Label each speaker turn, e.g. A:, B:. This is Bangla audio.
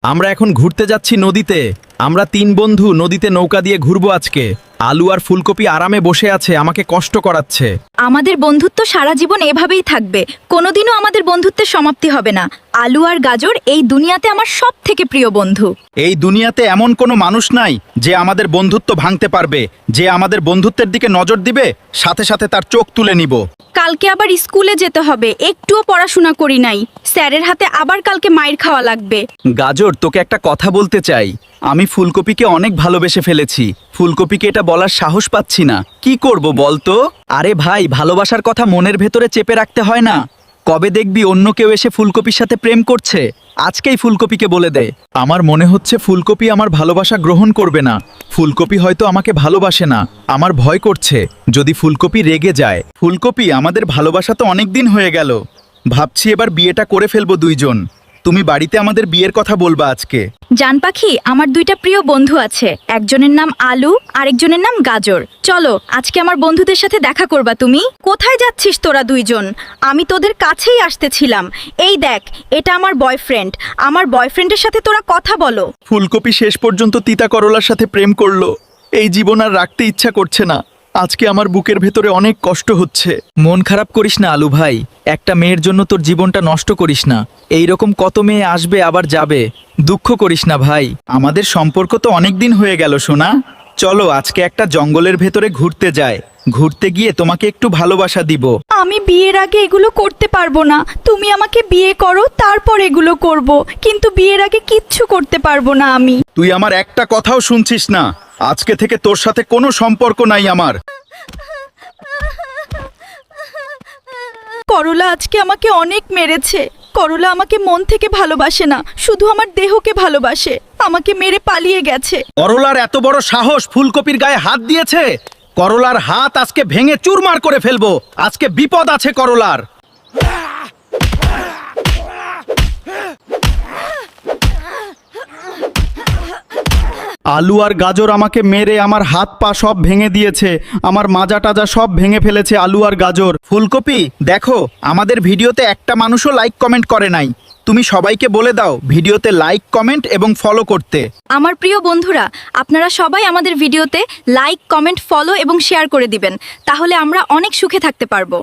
A: আমরা এখন ঘুরতে যাচ্ছি নদীতে। আমরা 3 বন্ধু নদীতে নৌকা দিয়ে ঘুরবো আজকে। আলু আর ফুলকপি আরামে বসে আছে, আমাকে কষ্ট করাচ্ছে।
B: আমাদের বন্ধুত্ব সারা জীবন এভাবেই থাকবে, কোনোদিনও আমাদের বন্ধুত্বের সমাপ্তি হবে না। আলু আর গাজর এই দুনিয়াতে আমার সবথেকে প্রিয় বন্ধু।
A: এই দুনিয়াতে এমন কোনো মানুষ নাই যে আমাদের বন্ধুত্ব ভাঙতে পারবে। যে আমাদের বন্ধুত্বের দিকে নজর দিবে, সাথে সাথে তার চোখ তুলে নিব।
B: কালকে আবার স্কুলে যেতে হবে, একটুও পড়াশোনা করি নাই। স্যারের হাতে আবার কালকে মাইর খাওয়া লাগবে।
A: গাজর, তোকে একটা কথা বলতে চাই। আমি ফুলকপিকে অনেক ভালোবেসে ফেলেছি। ফুলকপিকে এটা বলার সাহস পাচ্ছি না। কি করব বলতো? আরে ভাই, ভালোবাসার কথা মনের ভেতরে চেপে রাখতে হয় না। কবে দেখবি অন্য কেউ এসে ফুলকপির সাথে প্রেম করছে? আজকেই ফুলকপিকে বলে দে। আমার মনে হচ্ছে ফুলকপি আমার ভালোবাসা গ্রহণ করবে না। ফুলকপি হয়তো আমাকে ভালোবাসে না। আমার ভয় করছে যদি ফুলকপি রেগে যায়। ফুলকপি, আমাদের ভালোবাসা তো অনেক দিন হয়ে গেল। ভাবছি এবার বিয়েটা করে ফেলবো দুইজন। তুমি বাড়িতে আমাদের বিয়ের কথা বলবা আজকে।
B: জান পাখি, আমার 2টা প্রিয় বন্ধু আছে, একজনের নাম আলু, আরেকজনের নাম গাজর। চলো আজকে আমার বন্ধুদের সাথে দেখা করবা। তুমি কোথায় যাচ্ছিস তোরা দুইজন? আমি তোদের কাছেই আসতেছিলাম। এই দেখ, এটা আমার বয়ফ্রেন্ড। আমার বয়ফ্রেন্ডের সাথে তোরা কথা বলো।
A: ফুলকপি শেষ পর্যন্ত তিতা করলার সাথে প্রেম করলো। এই জীবন আর রাখতে ইচ্ছা করছে না। আজকে আমার বুকের ভেতরে অনেক কষ্ট হচ্ছে। মন খারাপ করিস না আলু ভাই, একটা মেয়ের জন্য তোর জীবনটা নষ্ট করিস না। এই রকম কত মেয়ে আসবে আবার যাবে, দুঃখ করিস না ভাই। আমাদের সম্পর্ক তো অনেক দিন হয়ে গেল সোনা। চলো আজকে একটা জঙ্গলের ভেতরে ঘুরতে যাই। ঘুরতে গিয়ে তোমাকে একটু ভালোবাসা দিব।
B: আমি বিয়ের আগে এগুলো করতে পারবো না। তুমি আমাকে বিয়ে করো, তারপর এগুলো করব। কিন্তু বিয়ের আগে কিচ্ছু করতে পারবো না আমি।
A: তুই আমার একটা কথাও শুনছিস না। আজকে থেকে তোর সাথে কোনো সম্পর্ক নাই আমার।
B: করলা আজকে আমাকে অনেক মেরেছে। করলা আমাকে মন থেকে ভালোবাসে না, শুধু আমার দেহকে ভালোবাসে। আমাকে মেরে পালিয়ে গেছে।
A: করলার এত বড় সাহস ফুলকপির গায়ে হাত দিয়েছে। করলার হাত আজকে ভেঙে চুরমার করে ফেলবো। আজকে বিপদ আছে করলার। আলু আর গাজর আমাকে মেরে আমার হাত পা সব ভেঙে দিয়েছে। আমার মাজা টাজা সব ভেঙে ফেলেছে আলু আর গাজর। ফুলকপি দেখো, আমাদের ভিডিওতে একটা মানুষও লাইক কমেন্ট করে নাই। তুমি সবাইকে বলে দাও ভিডিওতে লাইক কমেন্ট এবং ফলো করতে।
B: আমার প্রিয় বন্ধুরা, আপনারা সবাই আমাদের ভিডিওতে লাইক, কমেন্ট, ফলো এবং শেয়ার করে দিবেন। তাহলে আমরা অনেক সুখে থাকতে পারবো।